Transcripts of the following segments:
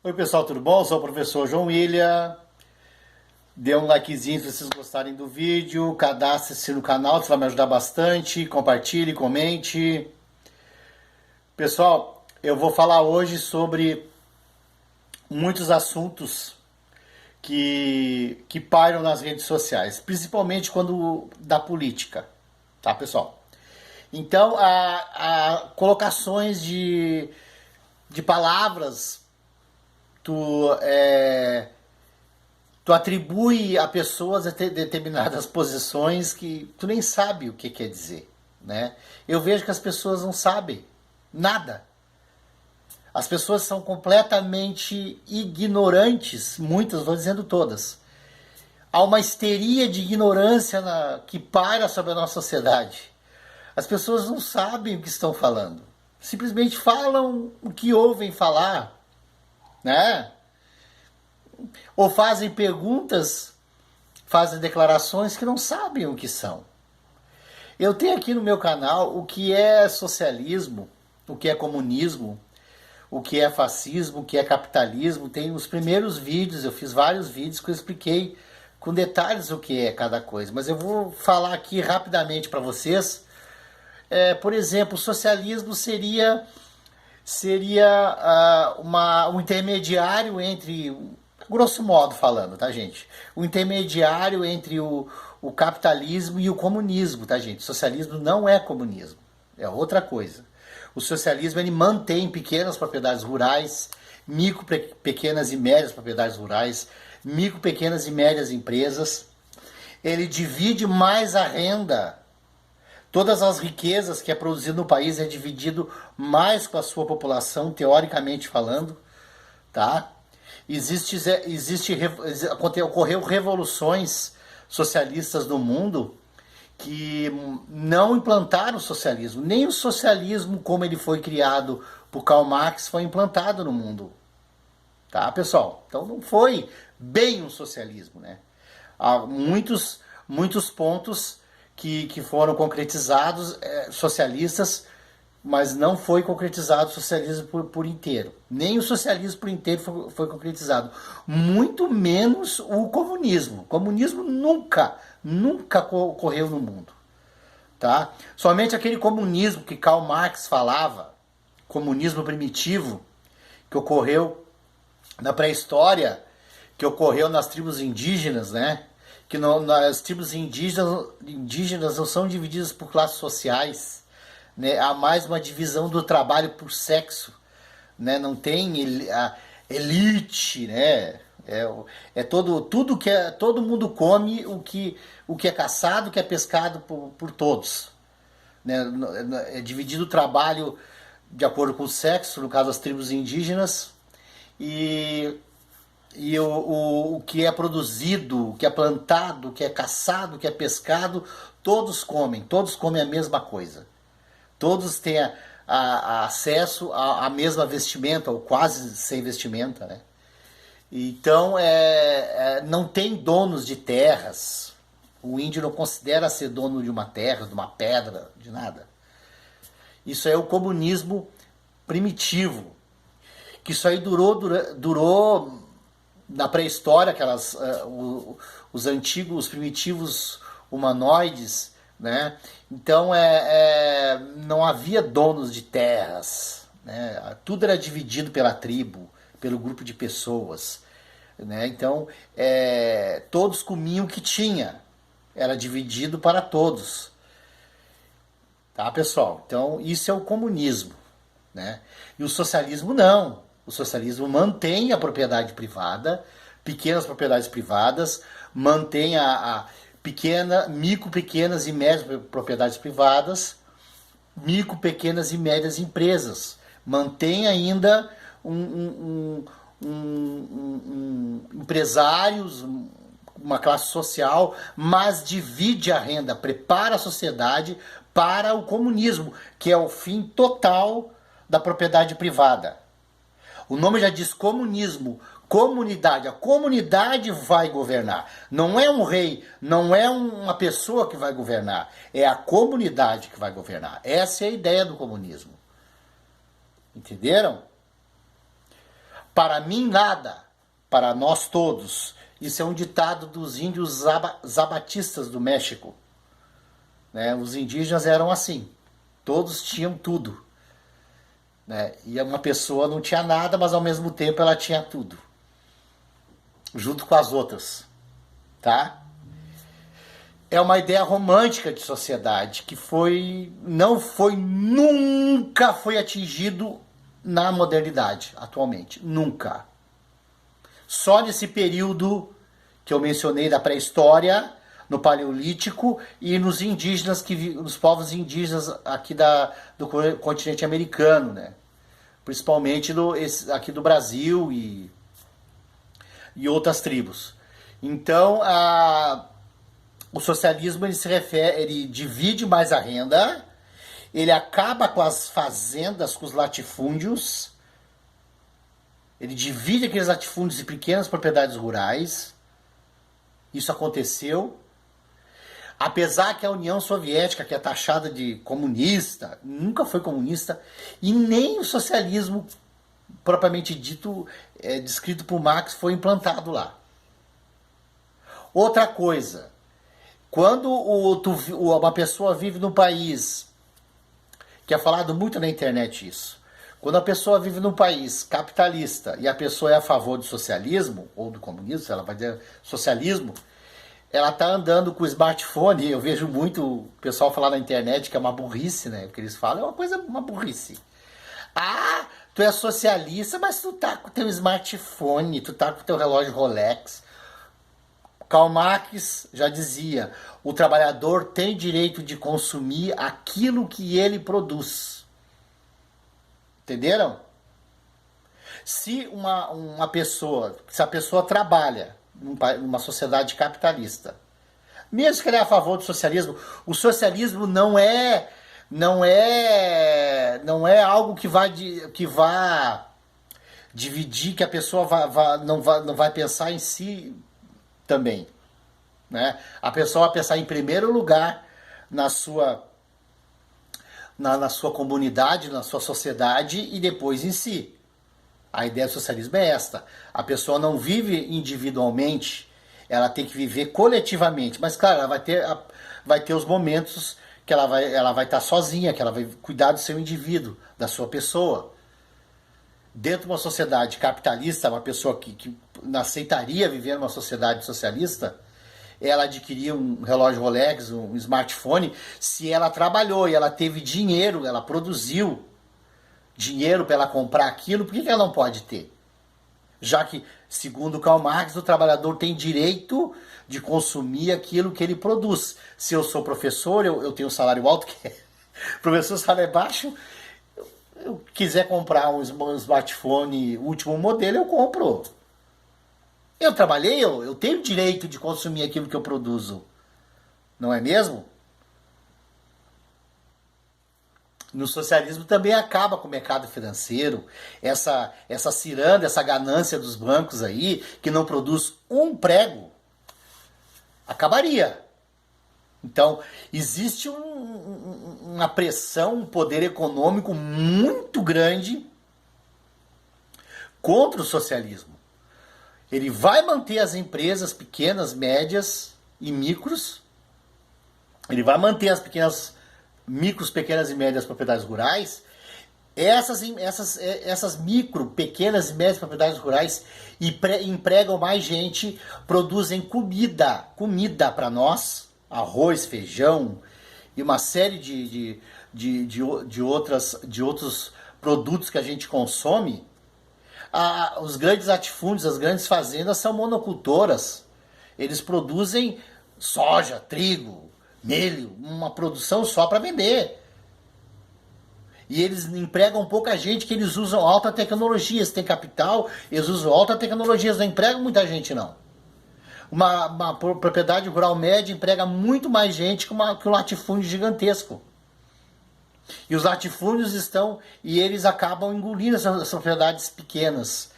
Oi pessoal, tudo bom? Eu sou o professor João William. Dê um likezinho se vocês gostarem do vídeo, cadastre-se no canal, isso vai me ajudar bastante, compartilhe, comente. Pessoal, eu vou falar hoje sobre muitos assuntos que pairam nas redes sociais, principalmente quando da política, tá pessoal? Então, há colocações de palavras, tu tu atribui a pessoas determinadas posições que tu nem sabe o que quer dizer, né? Eu vejo que as pessoas não sabem nada. As pessoas são completamente ignorantes, muitas, estou dizendo todas. Há uma histeria de ignorância que paira sobre a nossa sociedade. As pessoas não sabem o que estão falando. Simplesmente falam o que ouvem falar, né? Ou fazem perguntas, fazem declarações que não sabem o que são. Eu tenho aqui no meu canal o que é socialismo, o que é comunismo, o que é fascismo, o que é capitalismo. Tem os primeiros vídeos, eu fiz vários vídeos que eu expliquei com detalhes o que é cada coisa. Mas eu vou falar aqui rapidamente para vocês. Por exemplo, o socialismo seria um intermediário entre, grosso modo falando, tá gente? O intermediário entre o capitalismo e o comunismo, tá gente? O socialismo não é comunismo, é outra coisa. O socialismo ele mantém pequenas propriedades rurais, micro, pequenas e médias propriedades rurais, micro, pequenas e médias empresas. Ele divide mais a renda. Todas as riquezas que é produzido no país é dividido mais com a sua população, teoricamente falando, tá? Ocorreu revoluções socialistas no mundo que não implantaram o socialismo. Nem o socialismo como ele foi criado por Karl Marx foi implantado no mundo. Tá, pessoal? Então não foi bem um socialismo, né? Há muitos pontos que foram concretizados, socialistas, mas não foi concretizado o socialismo por inteiro. Nem o socialismo por inteiro foi concretizado. Muito menos o comunismo. O comunismo nunca ocorreu no mundo. Tá? Somente aquele comunismo que Karl Marx falava, comunismo primitivo, que ocorreu na pré-história, que ocorreu nas tribos indígenas, né? Que as tribos indígenas não são divididas por classes sociais, né? Há mais uma divisão do trabalho por sexo, né? Não tem a elite, né? Tudo que todo mundo come o que é caçado, o que é pescado por todos, né? É dividido o trabalho de acordo com o sexo, no caso das tribos indígenas, e o que é produzido, o que é plantado, o que é caçado, o que é pescado, todos comem a mesma coisa. Todos têm acesso à mesma vestimenta, ou quase sem vestimenta, né? Então, não tem donos de terras. O índio não considera ser dono de uma terra, de uma pedra, de nada. Isso é o comunismo primitivo, que isso aí durou na pré-história, os primitivos humanoides, né? Então não havia donos de terras, né? Tudo era dividido pela tribo, pelo grupo de pessoas, né? Então todos comiam o que tinha, era dividido para todos, tá, pessoal? Então isso é o comunismo, né? E o socialismo não. O socialismo mantém a propriedade privada, pequenas propriedades privadas, mantém micro, pequenas e médias propriedades privadas, micro, pequenas e médias empresas. Mantém ainda empresários, uma classe social, mas divide a renda, prepara a sociedade para o comunismo, que é o fim total da propriedade privada. O nome já diz comunismo, comunidade. A comunidade vai governar. Não é um rei, não é uma pessoa que vai governar. É a comunidade que vai governar. Essa é a ideia do comunismo. Entenderam? Para mim nada, para nós todos. Isso é um ditado dos índios zapatistas do México. Né? Os indígenas eram assim, todos tinham tudo. Né? E uma pessoa não tinha nada, mas ao mesmo tempo ela tinha tudo. Junto com as outras. Tá? É uma ideia romântica de sociedade que nunca foi atingido na modernidade, atualmente. Nunca. Só nesse período que eu mencionei da pré-história, no Paleolítico e nos indígenas, nos povos indígenas aqui do continente americano, né? Principalmente aqui do Brasil e outras tribos. Então, o socialismo ele divide mais a renda, ele acaba com as fazendas, com os latifúndios, ele divide aqueles latifúndios em pequenas propriedades rurais. Isso aconteceu. Apesar que a União Soviética, que é taxada de comunista, nunca foi comunista, e nem o socialismo propriamente dito, descrito por Marx, foi implantado lá. Outra coisa, quando uma pessoa vive num país, que é falado muito na internet isso, quando a pessoa vive num país capitalista e a pessoa é a favor do socialismo, ou do comunismo, ela vai dizer socialismo, ela tá andando com o smartphone. Eu vejo muito o pessoal falar na internet que é uma burrice, né? O que eles falam é uma burrice. Ah, tu é socialista, mas tu tá com o teu smartphone, tu tá com o teu relógio Rolex. Karl Marx já dizia, o trabalhador tem direito de consumir aquilo que ele produz. Entenderam? Se a pessoa trabalha numa sociedade capitalista, mesmo que ele é a favor do socialismo, o socialismo não é algo que vá dividir, que a pessoa não vai pensar em si também, né? A pessoa vai pensar em primeiro lugar na sua comunidade, na sua sociedade e depois em si. A ideia do socialismo é esta. A pessoa não vive individualmente, ela tem que viver coletivamente. Mas, claro, ela vai ter os momentos que ela vai estar sozinha, que ela vai cuidar do seu indivíduo, da sua pessoa. Dentro de uma sociedade capitalista, uma pessoa que não aceitaria viver numa sociedade socialista, ela adquiria um relógio Rolex, um smartphone, se ela trabalhou e ela teve dinheiro, ela produziu dinheiro para ela comprar aquilo, por que ela não pode ter? Já que, segundo Karl Marx, o trabalhador tem direito de consumir aquilo que ele produz. Se eu sou professor, eu tenho um salário alto, que é professor, salário baixo, eu quiser comprar um smartphone último modelo, eu compro. Eu trabalhei, eu tenho direito de consumir aquilo que eu produzo. Não é mesmo? No socialismo também acaba com o mercado financeiro, essa ciranda, essa ganância dos bancos aí, que não produz um prego, acabaria. Então, existe uma pressão, um poder econômico muito grande contra o socialismo. Ele vai manter as empresas pequenas, médias e micros, ele vai manter as micros, pequenas e médias propriedades rurais. Essas micro, pequenas e médias propriedades rurais empregam mais gente, produzem comida para nós, arroz, feijão e uma série de outros produtos que a gente consome. Os grandes latifúndios, as grandes fazendas são monocultoras. Eles produzem soja, trigo, milho, uma produção só para vender. E eles empregam pouca gente, que eles usam alta tecnologia. Se tem capital, eles usam alta tecnologia, eles não empregam muita gente, não. Uma propriedade rural média emprega muito mais gente que um latifúndio gigantesco. E os latifúndios eles acabam engolindo essas propriedades pequenas,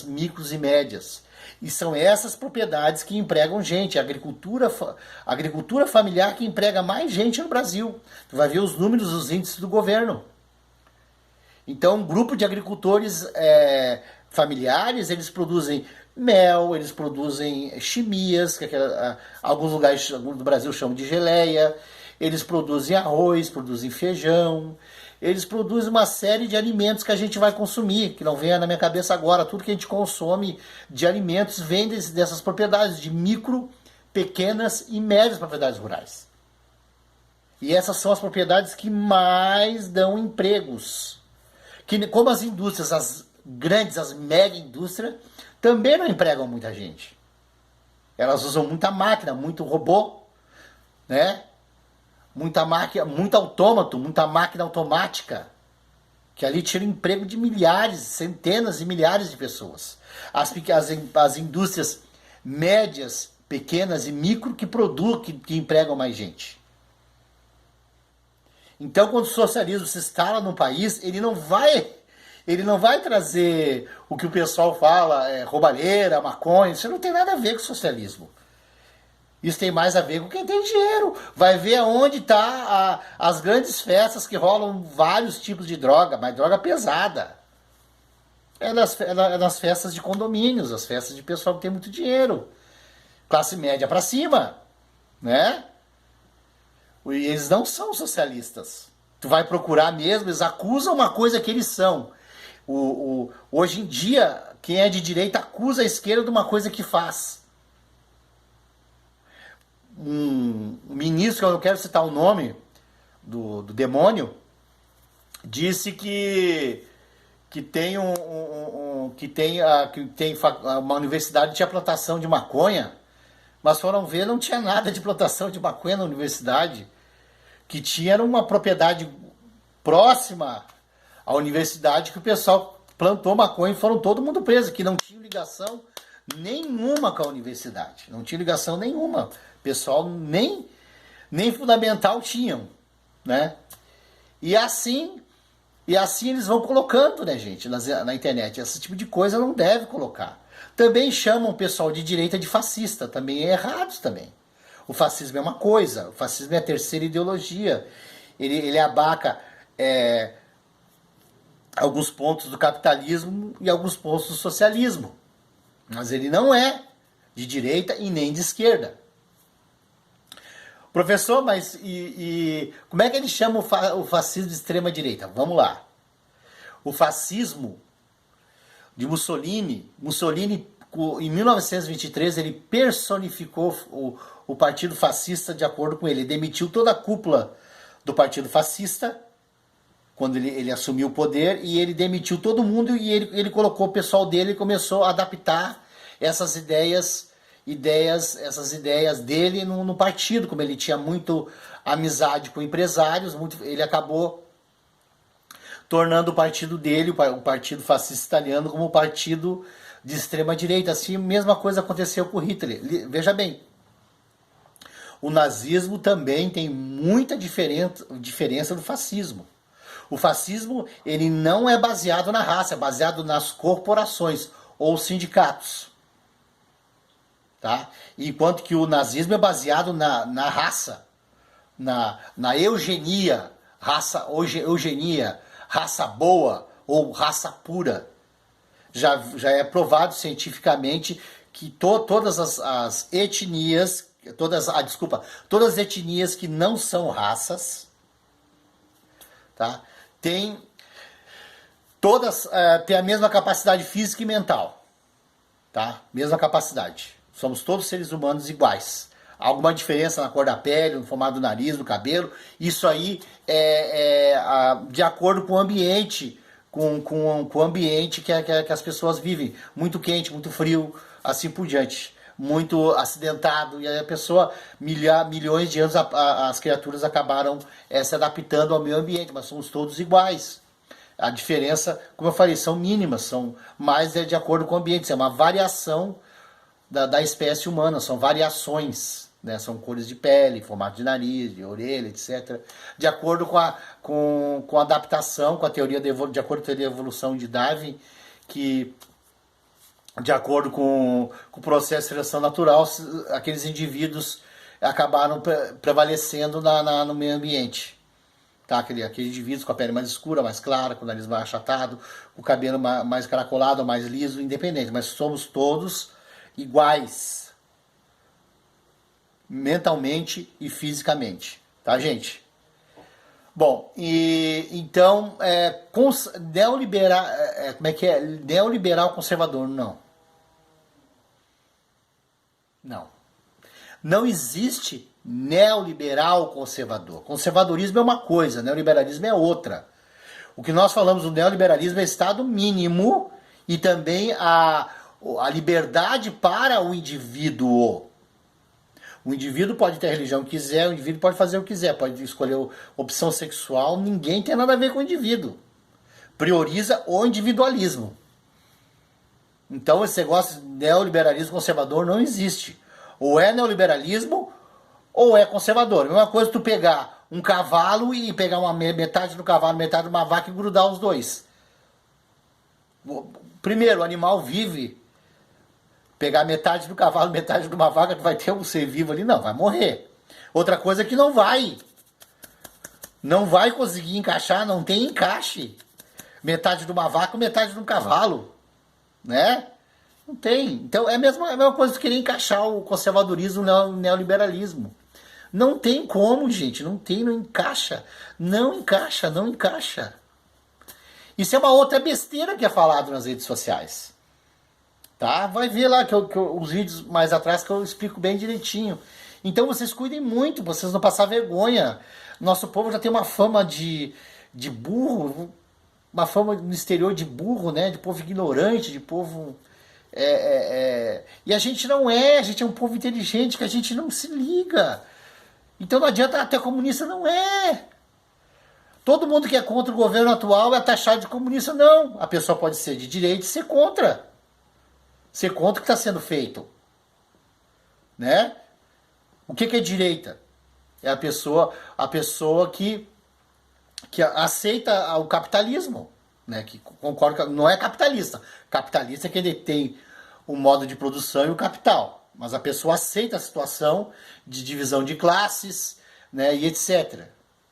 micros e médias. E são essas propriedades que empregam gente. A agricultura familiar que emprega mais gente no Brasil. Tu vai ver os números, os índices do governo. Então, um grupo de agricultores familiares, eles produzem mel, eles produzem chimias, que alguns lugares do Brasil chamam de geleia, eles produzem arroz, produzem feijão, eles produzem uma série de alimentos que a gente vai consumir, que não vem na minha cabeça agora. Tudo que a gente consome de alimentos vem dessas propriedades, de micro, pequenas e médias propriedades rurais. E essas são as propriedades que mais dão empregos. Que, como as indústrias, as grandes, as mega indústrias, também não empregam muita gente. Elas usam muita máquina, muito robô, né? Muita máquina, muito autômato, muita máquina automática, que ali tira o emprego de milhares, centenas e milhares de pessoas. As indústrias médias, pequenas e micro que produzem, que empregam mais gente. Então, quando o socialismo se instala no país, ele não vai trazer o que o pessoal fala, roubalheira, maconha. Isso não tem nada a ver com o socialismo. Isso tem mais a ver com quem tem dinheiro. Vai ver aonde tá as grandes festas que rolam vários tipos de droga, mas droga pesada. É nas festas de condomínios, as festas de pessoal que tem muito dinheiro. Classe média para cima, né? E eles não são socialistas. Tu vai procurar mesmo, eles acusam uma coisa que eles são. Hoje em dia, quem é de direita acusa a esquerda de uma coisa que faz. Um ministro, eu não quero citar o nome do demônio, disse que tem uma universidade que tinha plantação de maconha, mas foram ver, não tinha nada de plantação de maconha na universidade. Que tinha uma propriedade próxima à universidade que o pessoal plantou maconha e foram todo mundo preso, que não tinha ligação nenhuma com a universidade. Não tinha ligação nenhuma. O pessoal nem fundamental tinham, né? E assim eles vão colocando, né, gente, na internet. Esse tipo de coisa não deve colocar. Também chamam o pessoal de direita de fascista, também é errado também. O fascismo é uma coisa, o fascismo é a terceira ideologia. Ele abarca alguns pontos do capitalismo e alguns pontos do socialismo. Mas ele não é de direita e nem de esquerda. Professor, mas como é que ele chama o fascismo de extrema direita? Vamos lá. O fascismo de Mussolini, em 1923, ele personificou o Partido Fascista de acordo com ele. Ele demitiu toda a cúpula do Partido Fascista, quando ele assumiu o poder, e ele demitiu todo mundo e ele colocou o pessoal dele e começou a adaptar essas ideias dele no partido. Como ele tinha muito amizade com empresários, ele acabou tornando o partido dele, o Partido Fascista Italiano, como um partido de extrema direita. Assim, a mesma coisa aconteceu com Hitler. Veja bem, o nazismo também tem muita diferença do fascismo. O fascismo, ele não é baseado na raça, é baseado nas corporações ou sindicatos. Tá? Enquanto que o nazismo é baseado na raça, na eugenia, raça boa ou raça pura. Já é provado cientificamente que todas as etnias, todas as etnias que não são raças, tá? Todas têm a mesma capacidade física e mental, tá? Mesma capacidade. Somos todos seres humanos iguais. Há alguma diferença na cor da pele, no formato do nariz, no cabelo. Isso aí é de acordo com o ambiente, com o ambiente que as pessoas vivem. Muito quente, muito frio, assim por diante. Muito acidentado. E aí a pessoa, milhões de anos, as criaturas acabaram se adaptando ao meio ambiente. Mas somos todos iguais. A diferença, como eu falei, são mínimas. São mais de acordo com o ambiente. É uma variação da espécie humana, são variações, né? São cores de pele, formato de nariz, de orelha, etc. De acordo com a adaptação, com a teoria de acordo com a teoria da evolução de Darwin, que de acordo com o processo de seleção natural, aqueles indivíduos acabaram prevalecendo no meio ambiente. tá? Aquele indivíduo com a pele mais escura, mais clara, com o nariz mais achatado, com o cabelo mais caracolado, mais liso, independente, mas somos todos iguais, mentalmente e fisicamente, tá, gente? Bom, e então, neoliberal, como é que é? Neoliberal conservador, não. Não. Não existe neoliberal conservador. Conservadorismo é uma coisa, neoliberalismo é outra. O que nós falamos do neoliberalismo é Estado mínimo e também a liberdade para o indivíduo. O indivíduo pode ter a religião que quiser, o indivíduo pode fazer o que quiser, pode escolher opção sexual, ninguém tem nada a ver com o indivíduo. Prioriza o individualismo. Então esse negócio de neoliberalismo conservador não existe. Ou é neoliberalismo ou é conservador. A mesma coisa tu pegar um cavalo e pegar uma metade do cavalo, metade de uma vaca e grudar os dois. Primeiro, o animal vive. Pegar metade do cavalo, metade de uma vaca, tu vai ter um ser vivo ali? Não, vai morrer. Outra coisa é que não vai conseguir encaixar, não tem encaixe. Metade de uma vaca, metade de um cavalo, né? Não tem. Então é a mesma coisa que querer encaixar o conservadorismo no neoliberalismo. Não tem como, gente, não encaixa. Não encaixa. Isso é uma outra besteira que é falado nas redes sociais. Tá? Vai ver lá os vídeos mais atrás que eu explico bem direitinho. Então vocês cuidem muito, vocês não passar vergonha. Nosso povo já tem uma fama de burro, uma fama no exterior de burro, né? De povo ignorante, de povo... E a gente não é, a gente é um povo inteligente que a gente não se liga. Então não adianta até comunista, não é. Todo mundo que é contra o governo atual é taxado de comunista, não. A pessoa pode ser de direita e ser contra. Ser contra o que está sendo feito. Né? O que é direita? É a pessoa que aceita o capitalismo. Né? Que concorda, não é capitalista. Capitalista é quem detém o modo de produção e o capital. Mas a pessoa aceita a situação de divisão de classes, né, e etc.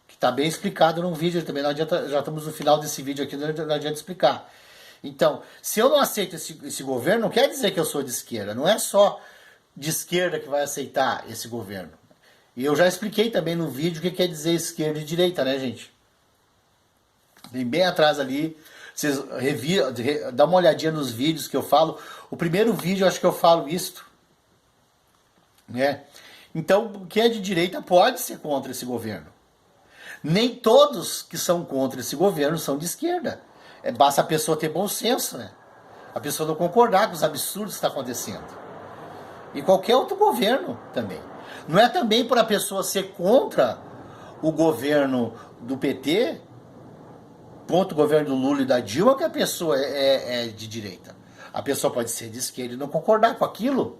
Que está bem explicado num vídeo também. Não adianta, já estamos no final desse vídeo aqui, não adianta explicar. Então, se eu não aceito esse governo, não quer dizer que eu sou de esquerda. Não é só de esquerda que vai aceitar esse governo. E eu já expliquei também no vídeo o que quer dizer esquerda e direita, né, gente? Vem bem atrás ali. Vocês dá uma olhadinha nos vídeos que eu falo. O primeiro vídeo eu acho que eu falo isto. Né? Então, quem é de direita pode ser contra esse governo. Nem todos que são contra esse governo são de esquerda. Basta a pessoa ter bom senso, né? A pessoa não concordar com os absurdos que está acontecendo. E qualquer outro governo também. Não é também por a pessoa ser contra o governo do PT, contra o governo do Lula e da Dilma, que a pessoa é de direita. A pessoa pode ser de esquerda e não concordar com aquilo.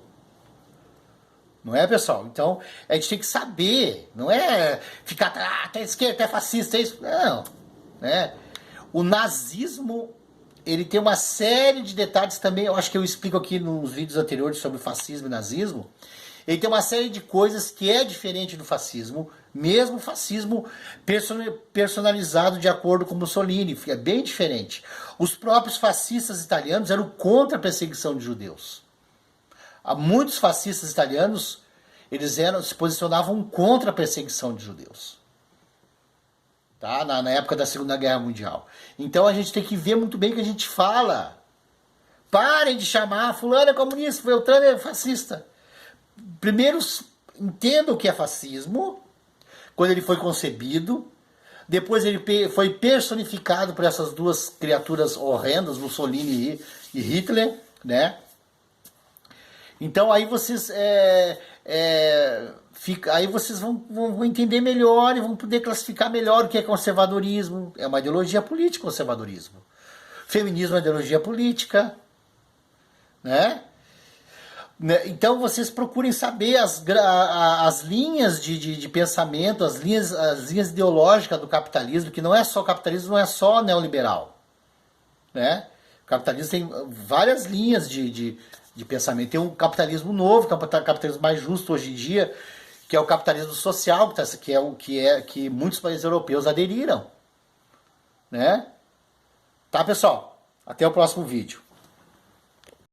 Não é, pessoal? Então, a gente tem que saber. Não é ficar até esquerda, até fascista, é isso. Não. Né? O nazismo, ele tem uma série de detalhes também, eu acho que eu explico aqui nos vídeos anteriores sobre fascismo e nazismo. Ele tem uma série de coisas que é diferente do fascismo, mesmo o fascismo personalizado de acordo com Mussolini, é bem diferente. Os próprios fascistas italianos eram contra a perseguição de judeus. Há muitos fascistas italianos, eles se posicionavam contra a perseguição de judeus. Tá? Na época da Segunda Guerra Mundial. Então a gente tem que ver muito bem o que a gente fala. Parem de chamar fulano é comunista, Beltrano é fascista. Primeiro, entendam o que é fascismo, quando ele foi concebido. Depois ele foi personificado por essas duas criaturas horrendas, Mussolini e Hitler, né? Então aí vocês aí vocês vão entender melhor e vão poder classificar melhor o que é conservadorismo. É uma ideologia política, conservadorismo. Feminismo é uma ideologia política, né? Então vocês procurem saber as linhas de pensamento, as linhas ideológicas do capitalismo, que não é só capitalismo, não é só neoliberal. Né? O capitalismo tem várias linhas de pensamento. Tem um capitalismo novo, que é um capitalismo mais justo hoje em dia, que é o capitalismo social, que muitos países europeus aderiram, né? Tá, pessoal? Até o próximo vídeo.